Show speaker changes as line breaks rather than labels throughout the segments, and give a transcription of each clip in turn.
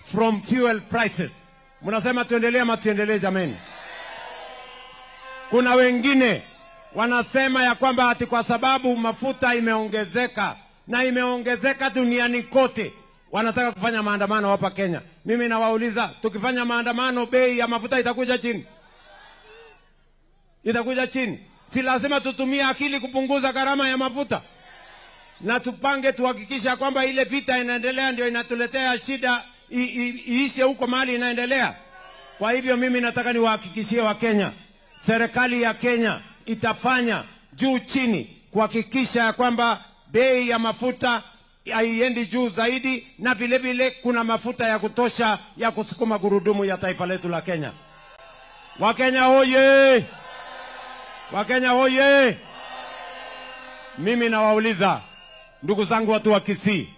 from fuel prices. Mnasema tuendelee ama tuendelee jameni? Kuna wengine wanasema ya kwamba ati kwa sababu mafuta imeongezeka na imeongezeka duniani kote, wanataka kufanya maandamano hapa Kenya. Mimi nawauliza, tukifanya maandamano bei ya mafuta itakuja chini? Itakuja chini? Si lazima tutumie akili kupunguza gharama ya mafuta? Na tupange tuhakikisha kwamba ile vita inaendelea ndio inatuletea shida iishe huko mahali inaendelea. Kwa hivyo mimi nataka niwahakikishie Wakenya, serikali ya Kenya itafanya juu chini kuhakikisha kwamba bei ya mafuta haiendi juu zaidi, na vile vile kuna mafuta ya kutosha ya kusukuma gurudumu ya taifa letu la Kenya. Wakenya hoye! Wakenya hoye! Mimi nawauliza ndugu zangu watu wa Kisii,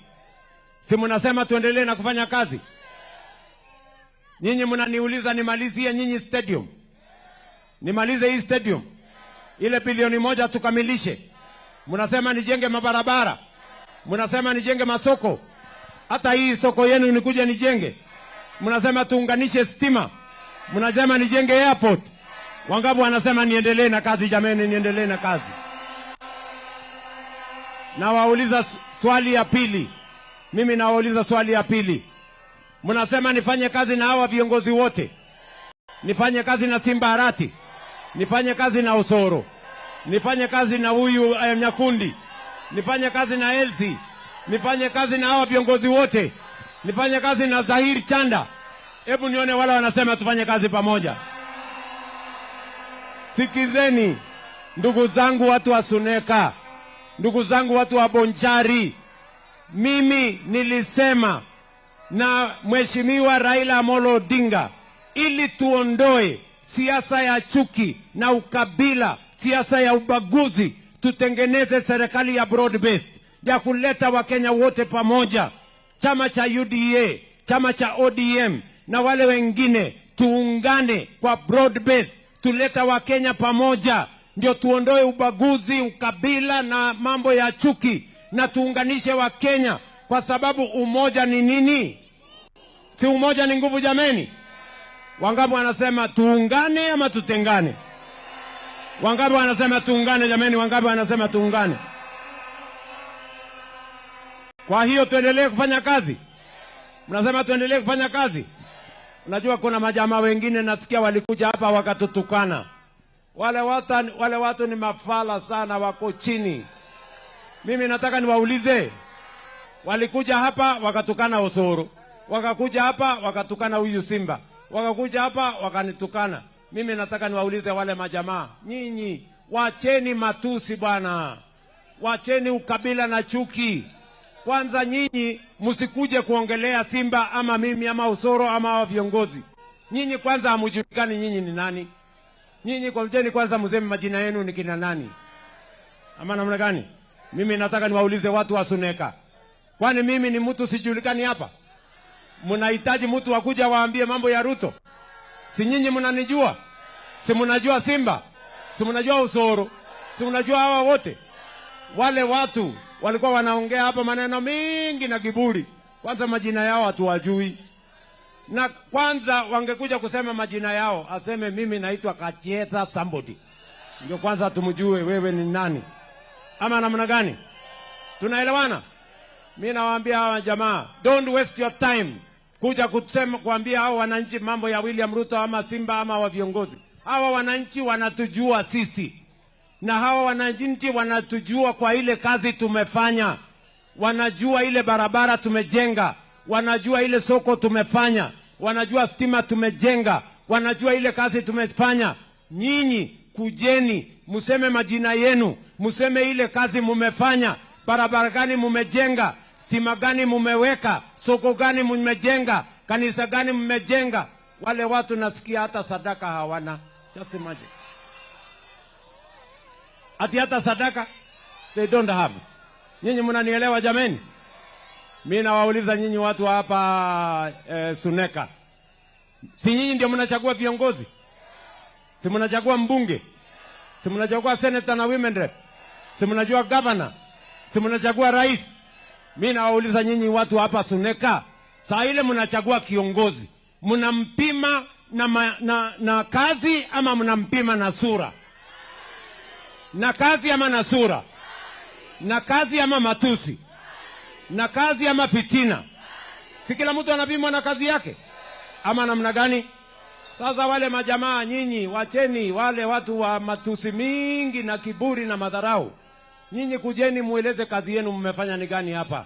si mnasema tuendelee na kufanya kazi? Nyinyi mnaniuliza nimalizie nyinyi stadium. Nimalize hii stadium. Ile bilioni 1 tukamilishe. Mnasema nijenge mabarabara. Mnasema nijenge masoko. Hata hii soko yenu nikuje nijenge. Mnasema tuunganishe stima. Mnasema nijenge airport. Wangapi wanasema niendelee na kazi jameni, niendelee na kazi? Na wauliza swali ya pili. Mimi nawauliza swali ya pili. Mnasema nifanye kazi na hawa viongozi wote. Nifanye kazi na Simba Arati. Nifanye kazi na Osoro. Nifanye kazi na huyu Nyakundi. Nifanye kazi na Elsi. Nifanye kazi na hawa viongozi wote. Nifanye kazi na Zahir Chanda. Hebu nione wala wanasema tufanye kazi pamoja. Sikizeni ndugu zangu watu wa Suneka, ndugu zangu watu wa Bonchari, mimi nilisema na Mheshimiwa Raila Amolo Odinga, ili tuondoe siasa ya chuki na ukabila, siasa ya ubaguzi, tutengeneze serikali ya broad based ya kuleta Wakenya wote pamoja. Chama cha UDA, chama cha ODM na wale wengine tuungane kwa broad based, tuleta Wakenya pamoja, ndio tuondoe ubaguzi, ukabila na mambo ya chuki, na tuunganishe Wakenya, kwa sababu umoja ni nini? Si umoja ni nguvu jameni? Wangapi wanasema tuungane ama tutengane? Wangapi wanasema tuungane jameni? Wangapi wanasema tuungane? Kwa hiyo tuendelee kufanya kazi. Mnasema tuendelee kufanya kazi. Unajua kuna majamaa wengine nasikia walikuja hapa wakatutukana. Wale watu ni mafala sana, wako chini. Mimi nataka niwaulize, walikuja hapa wakatukana Osoro, wakakuja hapa wakatukana huyu Simba, wakakuja hapa wakanitukana. Mimi nataka niwaulize wale majamaa, nyinyi wacheni matusi bwana, wacheni ukabila na chuki. Kwanza nyinyi msikuje kuongelea Simba ama mimi ama Osoro ama hao viongozi. Nyinyi kwanza hamujulikani nyinyi ni nani. Nyinyi kwanza mseme majina yenu ni kina nani. Ama namna gani? Mimi nataka niwaulize watu wa Suneka, kwani mimi ni mtu sijulikani hapa? Mnahitaji mtu wakuja waambie mambo ya Ruto? Si nyinyi mnanijua? Si mnajua Simba? Si mnajua Osoro? Si mnajua hawa wote? Wale watu walikuwa wanaongea hapa maneno mingi na kiburi. Kwanza majina yao hatuwajui. Na kwanza wangekuja kusema majina yao, aseme mimi naitwa Kachieta somebody, ndio kwanza tumjue wewe ni nani. Ama namna gani? Tunaelewana? Mimi nawaambia hawa jamaa, don't waste your time kuja kusema kuambia hao wananchi mambo ya William Ruto ama Simba ama wa viongozi. Hawa wananchi wanatujua sisi, na hawa wananchi wanatujua kwa ile kazi tumefanya. Wanajua ile barabara tumejenga, wanajua ile soko tumefanya, wanajua stima tumejenga, wanajua ile kazi tumefanya. Nyinyi kujeni, museme majina yenu, museme ile kazi mumefanya, barabara gani mumejenga, stima gani mumeweka, soko gani mumejenga, kanisa gani mumejenga. Wale watu nasikia hata sadaka hawana. Just imagine. Hata sadaka they don't have. Nyinyi mnanielewa jameni? Mimi nawauliza nyinyi watu hapa Suneka, si nyinyi ndio mnachagua viongozi? Si mnachagua mbunge? Si mnachagua senator na women rep? Si mnajua governor? Si mnachagua rais? Mimi nawauliza nyinyi watu hapa Suneka, Saa ile mnachagua kiongozi, mnampima na kazi ama mnampima na sura? Na kazi ama na sura? Na kazi ama matusi? Na kazi ama fitina? Si kila mtu anapimwa na kazi yake ama namna gani? Sasa wale majamaa, nyinyi wacheni wale watu wa matusi mingi na kiburi na madharau. Nyinyi kujeni mueleze kazi yenu mmefanya ni gani hapa,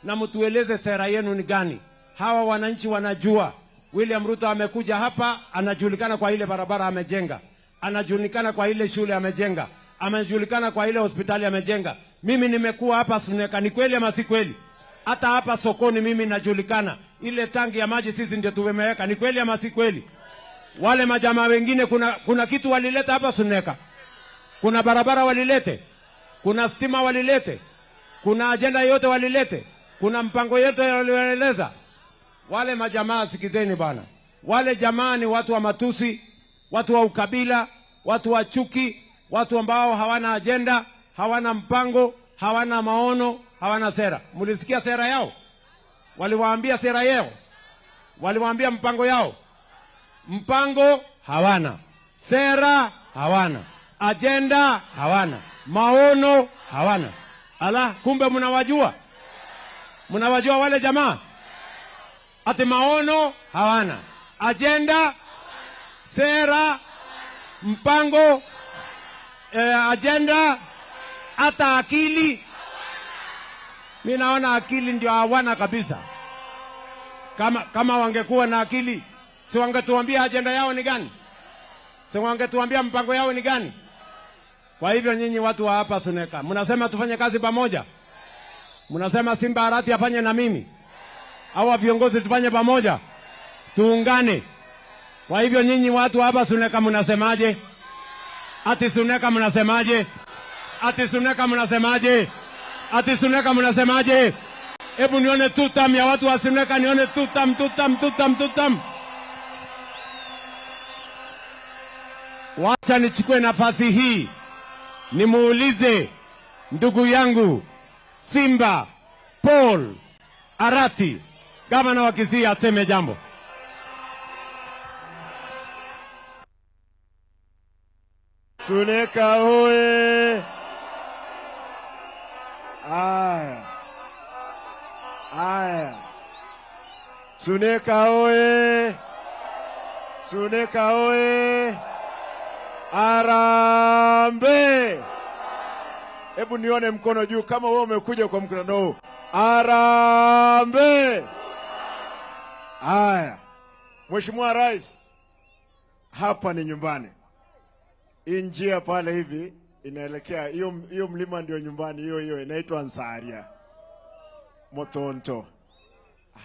na mtueleze sera yenu ni gani. Hawa wananchi wanajua William Ruto amekuja hapa, anajulikana kwa ile barabara amejenga, anajulikana kwa ile shule amejenga, anajulikana kwa ile hospitali amejenga. Mimi nimekuwa hapa Suneka, ni kweli ama si kweli? Hata hapa sokoni mimi najulikana, ile tangi ya maji sisi ndio tumeweka, ni kweli ama si kweli? Wale majamaa wengine kuna kitu walileta hapa Suneka? Kuna barabara walilete? Kuna stima walilete? Kuna ajenda yote walilete? Kuna mpango yote walieleza? Wale majamaa sikizeni bana. Wale jamaa ni watu wa matusi, watu wa ukabila, watu wa chuki, watu ambao hawana ajenda, hawana mpango, hawana maono, hawana sera. Mulisikia sera yao? Waliwaambia sera yao? Waliwaambia mpango yao? Mpango hawana, sera hawana, ajenda hawana, maono hawana. Ala, kumbe mnawajua? Mnawajua wale jamaa? Ati maono hawana, ajenda, sera, mpango, ajenda, hata akili. Mimi naona akili ndio hawana kabisa. Kama wangekuwa na akili, si wangetuambia ajenda yao ni gani? Si wangetuambia mpango yao ni gani? Kwa hivyo nyinyi watu wa hapa Suneka, mnasema tufanye kazi pamoja? Mnasema Simba Arati afanye na mimi? Hawa viongozi tufanye pamoja? Tuungane? Kwa hivyo nyinyi watu hapa Suneka mnasemaje? Ati Suneka mnasemaje? Ati Suneka mnasemaje? Ati Suneka mnasemaje? Hebu nione tutam ya watu wa Suneka, nione tutam. Wacha nichukue nafasi hii nimuulize ndugu yangu Simba Paul Arati, gavana wa Kisii, aseme jambo.
Suneka hoye! Aya. Suneka hoye! Suneka hoye! Arambe! Hebu nione mkono juu kama wewe umekuja kwa mkutano huu. Arambe! Aya. Mheshimiwa Rais, hapa ni nyumbani. Hii njia pale hivi inaelekea hiyo mlima ndio nyumbani, hiyo inaitwa Nsaria Motonto.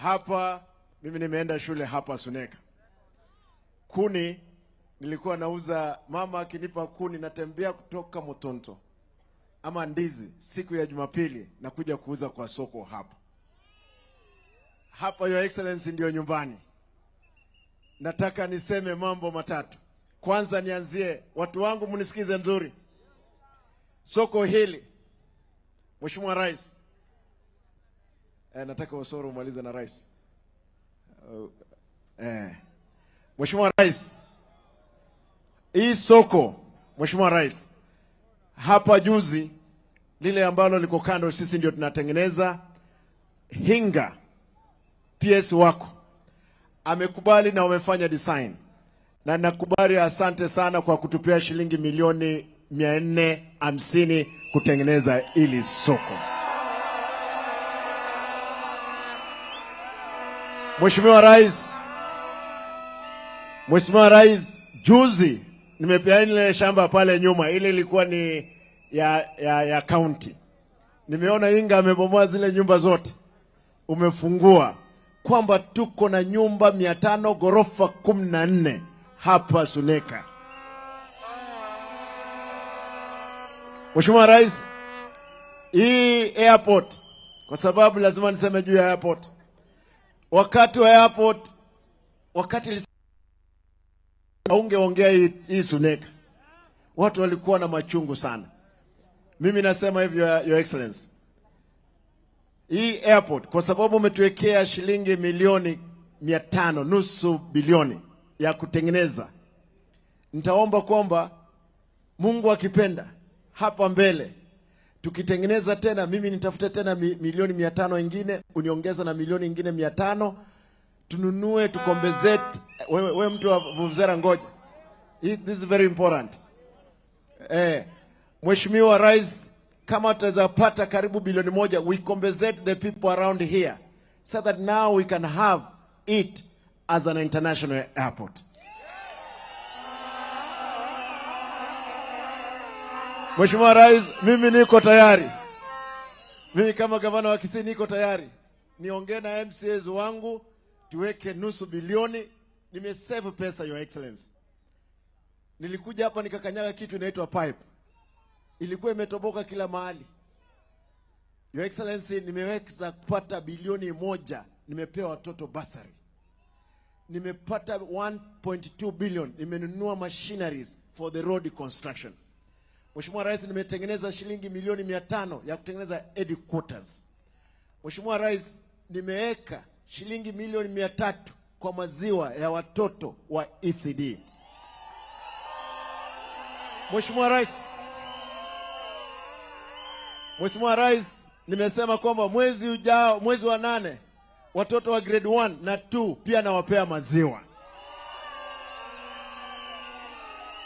Hapa mimi nimeenda shule hapa Suneka. Kuni nilikuwa nauza, mama akinipa kuni natembea kutoka Motonto ama ndizi siku ya Jumapili na kuja kuuza kwa soko hapa. Hapa Your Excellency ndio nyumbani. Nataka niseme mambo matatu. Kwanza nianzie, watu wangu mnisikize nzuri. Soko hili, Mheshimiwa Rais, nataka Osoro umalize na Rais. Mheshimiwa Rais, hii soko, Mheshimiwa Rais, hapa juzi lile ambalo liko kando sisi ndio tunatengeneza. Hinga PS wako amekubali na wamefanya design, na nakubali, asante sana kwa kutupea shilingi milioni 450 kutengeneza ili soko. Mheshimiwa Rais, juzi nimepea ile shamba pale nyuma, ile ilikuwa ni ya county. Nimeona Inga amebomoa zile nyumba zote, umefungua kwamba tuko na nyumba 500 ghorofa 14 hapa Suneka. Mheshimiwa Rais, hii airport, kwa sababu lazima niseme juu ya airport. Wakati wa airport, wakati ungeongea hii Suneka, watu walikuwa na machungu sana. Mimi nasema hivyo, Your Excellency, hii airport, kwa sababu umetuwekea shilingi milioni 500, nusu bilioni ya kutengeneza, nitaomba kwamba Mungu akipenda hapa mbele tukitengeneza tena, mimi nitafuta tena milioni 500 ingine, uniongeza na milioni ingine 500, tununue tukombezete. Wewe mtu wa Vuvuzela, ngoja, this is very important. Mheshimiwa Rais, kama tutaweza pata karibu bilioni 1, we compensate the people around here so that now we can have it as an international airport. Mheshimiwa Rais, mimi niko tayari. Mimi kama gavana wa Kisii niko tayari. Niongee na MCAs wangu tuweke nusu bilioni. Nimesave pesa, Your Excellency. Nilikuja hapa nikakanyaga kitu inaitwa pipe. Ilikuwa imetoboka kila mahali. Your Excellency, nimeweza kupata bilioni 1, nimepewa watoto basari. Nimepata 1.2 billion, nimenunua machineries for the road construction. Mheshimiwa Rais, nimetengeneza shilingi milioni 500 ya kutengeneza headquarters. Mheshimiwa Rais, nimeweka shilingi milioni 300 kwa maziwa ya watoto wa ECD. Mheshimiwa Rais, nimesema kwamba mwezi ujao, mwezi wa 8, watoto wa grade 1 na 2 pia nawapea maziwa.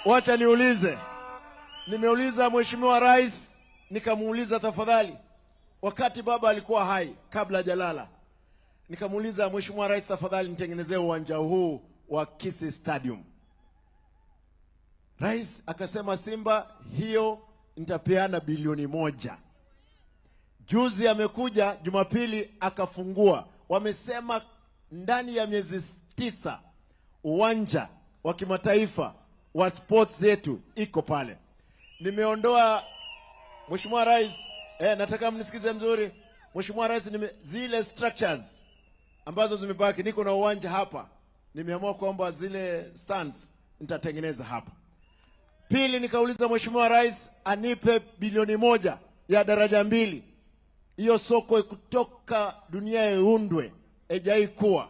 Wacha niulize. Nimeuliza Mheshimiwa Rais, nikamuuliza tafadhali, wakati baba alikuwa hai kabla hajalala, nikamuuliza Mheshimiwa Rais, tafadhali nitengenezee uwanja huu wa Kisii Stadium. Rais akasema, Simba, hiyo nitapeana bilioni 1. Juzi amekuja Jumapili akafungua. Wamesema ndani ya miezi 9 uwanja wa kimataifa wa sports yetu iko pale. Nimeondoa, Mheshimiwa Rais, nataka mnisikize mzuri. Mheshimiwa Rais, zile structures ambazo zimebaki, niko na uwanja hapa, nimeamua kwamba zile stands nitatengeneza hapa. Pili, nikauliza Mheshimiwa Rais anipe bilioni 1 ya daraja 2. Hiyo soko kutoka dunia iundwe, haijai kuwa.